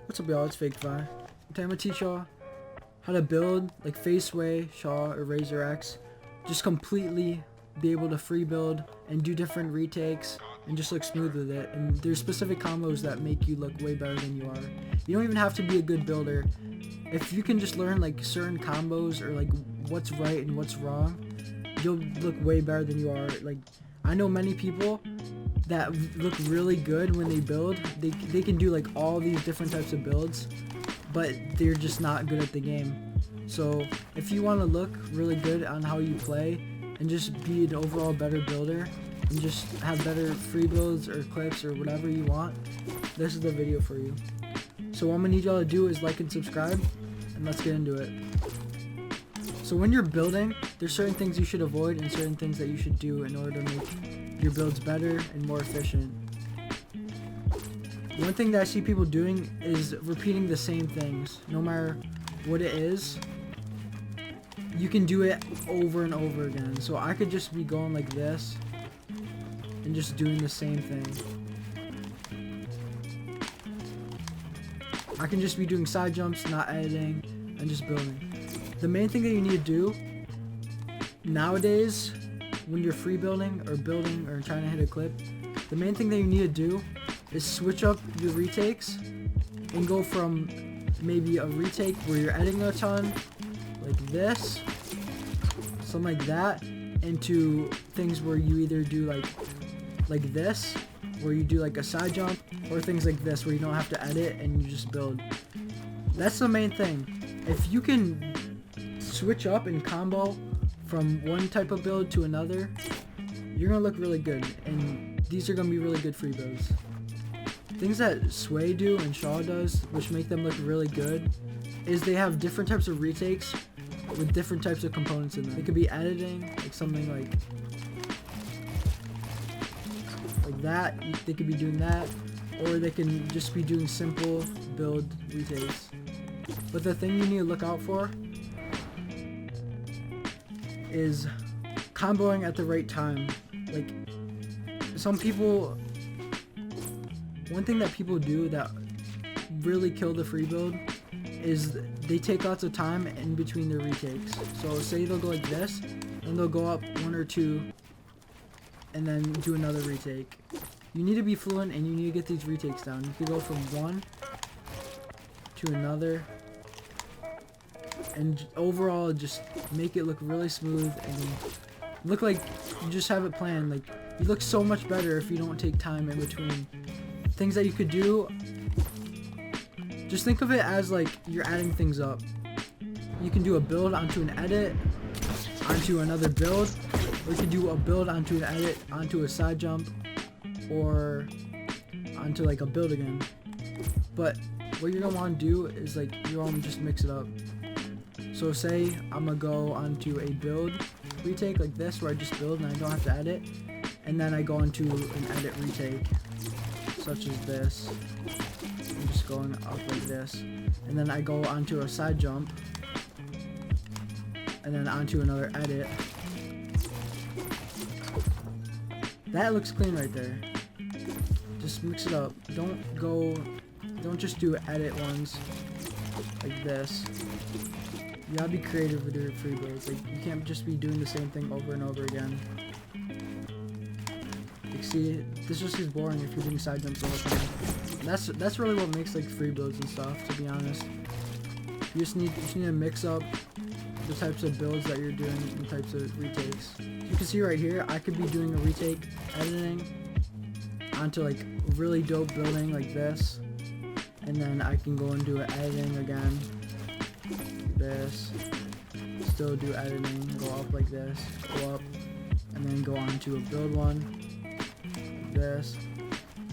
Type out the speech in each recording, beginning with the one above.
What's up, y'all? It's Fake Today I'm gonna teach y'all how to build like FaZe, Shah, or RazorX. Just completely be able to free build and do different retakes and just look smooth with it. And there's specific combos that make you look way better than you are. You don't even have to be a good builder. If you can just learn like certain combos or like what's right and what's wrong, you'll look way better than you are. Like, I know many people that look really good when they build. They can do like all these different types of builds, but they're just not good at the game. So if you want to look really good on how you play and just be an overall better builder and just have better free builds or clips or whatever you want, this is the video for you. So what I'm gonna need y'all to do is like and subscribe, and let's get into it. So when you're building, there's certain things you should avoid and certain things that you should do in order to make your builds better and more efficient. One thing that I see people doing is repeating the same things. No matter what it is, you can do it over and over again. So I could just be going like this and just doing the same thing. I can just be doing side jumps, not editing, and just building. The main thing that you need to do nowadays when you're free building or trying to hit a clip, the main thing that you need to do is switch up your retakes and go from maybe a retake where you're editing a ton, like this, something like that, into things where you either do like this, where you do like a side jump, or things like this where you don't have to edit and you just build. That's the main thing. If you can switch up and combo from one type of build to another, you're gonna look really good, and these are gonna be really good free builds. Things that Sway do and Shah does, which make them look really good, is they have different types of retakes with different types of components in them. It could be editing, like something like that. They could be doing that, or they can just be doing simple build retakes. But the thing you need to look out for is comboing at the right time. Like, some people, one thing that people do that really kill the free build is they take lots of time in between their retakes. So say they'll go like this, and they'll go up one or two, and then do another retake. You need to be fluent, and you need to get these retakes down. You could go from one to another, and overall just make it look really smooth and look like you just have it planned. Like, you look so much better if you don't take time in between. Things that you could do, just think of it as like you're adding things up. You can do a build onto an edit, onto another build, or you can do a build onto an edit, onto a side jump, or onto like a build again. But what you're gonna want to do is like you're gonna just mix it up. So say I'm gonna go onto a build retake like this, where I just build and I don't have to edit, and then I go into an edit retake such as this. I'm just going up like this, and then I go onto a side jump, and then onto another edit. That looks clean right there. Just mix it up. Don't just do edit ones like this. You gotta be creative with your free builds. Like, you can't just be doing the same thing over and over again. Like, see, this just is boring if you're doing side jumps all the time. That's really what makes like free builds and stuff, to be honest. You just need to mix up the types of builds that you're doing and the types of retakes. You can see right here, I could be doing a retake editing onto like really dope building like this, and then I can go and do an editing again, like this, still do editing, go up like this, go up, and then go on to a build one like this,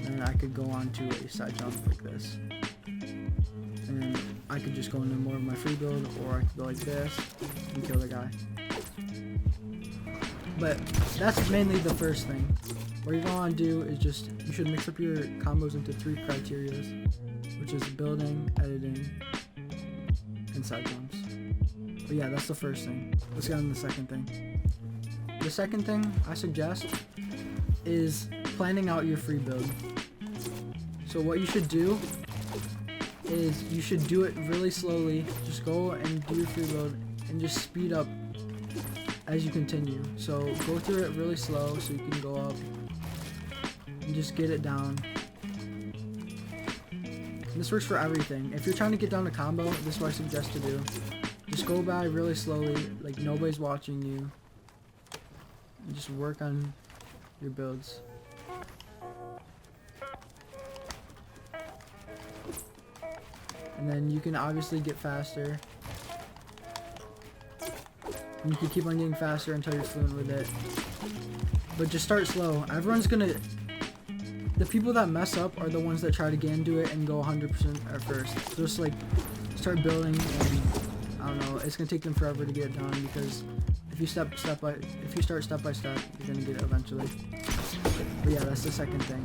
and then I could go on to a side jump like this, and then I could just go into more of my free build, or I could go like this and kill the guy. But that's mainly the first thing. What you're going to do is just, you should mix up your combos into 3 criteria, which is building, editing, and side jumps. But yeah, that's the first thing. Let's get on to the second thing. The second thing I suggest is planning out your free build. So what you should do is you should do it really slowly. Just go and do your free build and just speed up as you continue. So go through it really slow so you can go up and just get it down. And this works for everything. If you're trying to get down a combo, this is what I suggest to do. Just go by really slowly, like nobody's watching you. And just work on your builds. And then you can obviously get faster. And you can keep on getting faster until you're fluent with it. But just start slow. Everyone's gonna... The people that mess up are the ones that try to get into it and go 100% at first. Just like start building, and I don't know, it's gonna take them forever to get it done, because if you start step by step, you're gonna get it eventually. But yeah, that's the second thing.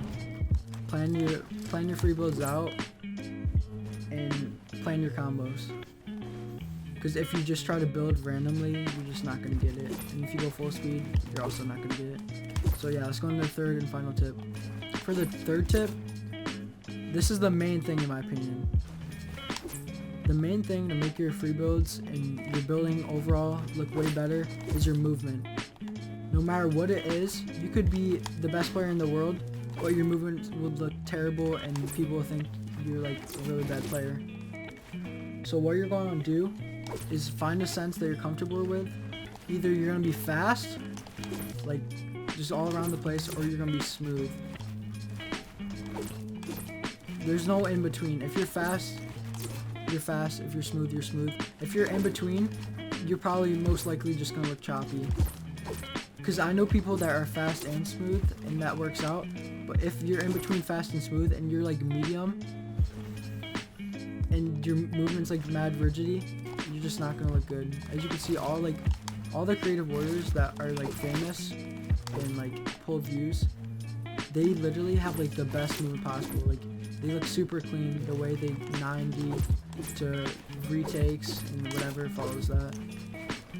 Plan your free builds out and plan your combos. Because if you just try to build randomly, you're just not gonna get it. And if you go full speed, you're also not gonna get it. So yeah, let's go into the third and final tip. For the third tip, this is the main thing in my opinion. The main thing to make your free builds and your building overall look way better is your movement. No matter what it is, you could be the best player in the world, but your movement would look terrible and people will think you're like a really bad player. So what you're going to do is find a sense that you're comfortable with. Either you're going to be fast, like just all around the place, or you're going to be smooth. There's no in between. If you're fast, you're fast. If you're smooth, you're smooth. If you're in between, you're probably most likely just gonna look choppy. Because I know people that are fast and smooth, and that works out. But if you're in between fast and smooth, and you're like medium, and your movement's like mad rigidity, you're just not gonna look good. As you can see, all the creative warriors that are like famous and like pull views, they literally have like the best movement possible. Like they look super clean, the way they 90 to retakes and whatever follows that.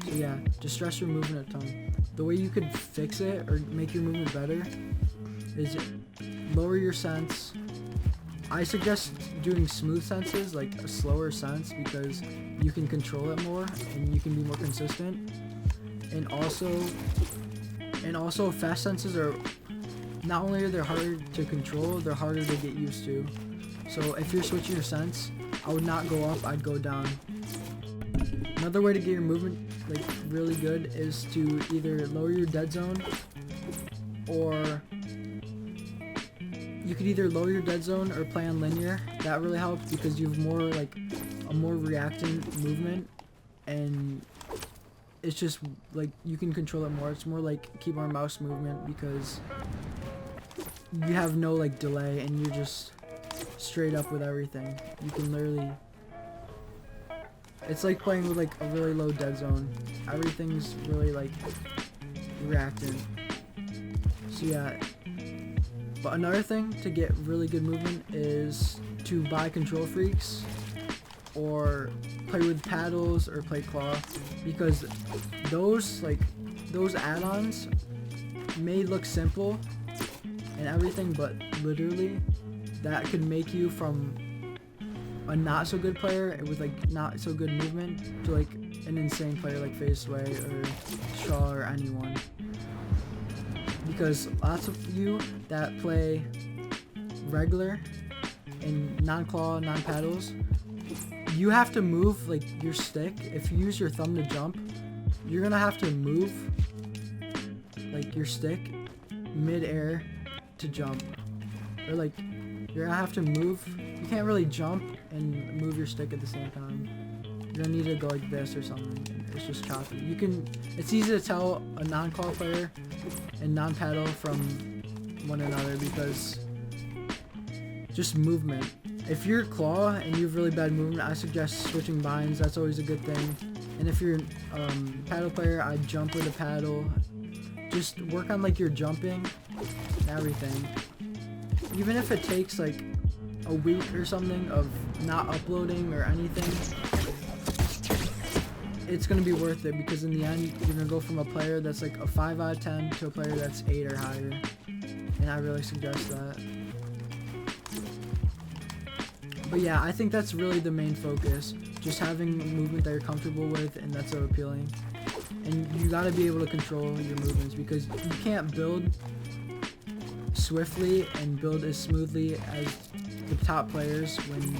So yeah, just stress your movement a ton. The way you could fix it or make your movement better is lower your sense. I suggest doing smooth senses, like a slower sense, because you can control it more and you can be more consistent. And also fast senses are, not only are they harder to control, they're harder to get used to. So if you're switching your sense, I would not go up, I'd go down. Another way to get your movement like really good is to either lower your dead zone, or you could either lower your dead zone or play on linear. That really helps because you have more like a more reacting movement, and it's just like you can control it more. It's more like keyboard and mouse movement because you have no like delay and you're just straight up with everything. You can literally, it's like playing with like a really low dead zone. Everything's really like reacting. So yeah. But another thing to get really good movement is to buy control freaks or play with paddles or play claw, because those add-ons may look simple and everything, but literally that could make you from a not so good player with like not so good movement to like an insane player like FaZe or Shah or anyone. Because lots of you that play regular and non-claw, non-paddles, you have to move like your stick. If you use your thumb to jump, you're gonna have to move like your stick mid-air to jump, or like you're gonna have to move. You can't really jump and move your stick at the same time. You're gonna need to go like this or something. It's just choppy. It's easy to tell a non-claw player and non-paddle from one another because just movement. If you're claw and you have really bad movement, I suggest switching binds. That's always a good thing. And if you're paddle player, I'd jump with a paddle. Just work on like your jumping and everything. Even if it takes like a week or something of not uploading or anything, it's gonna be worth it, because in the end you're gonna go from a player that's like a 5 out of 10 to a player that's 8 or higher, and I really suggest that. But yeah, I think that's really the main focus. Just having movement that you're comfortable with, and that's so appealing. And you gotta be able to control your movements, because you can't build swiftly and build as smoothly as the top players when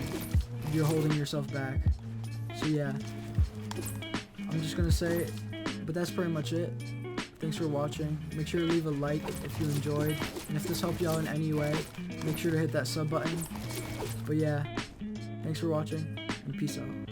you're holding yourself back. So yeah, I'm just gonna say, but that's pretty much it. Thanks for watching. Make sure to leave a like if you enjoyed, and if this helped you out in any way, make sure to hit that sub button. But yeah, thanks for watching, and peace out.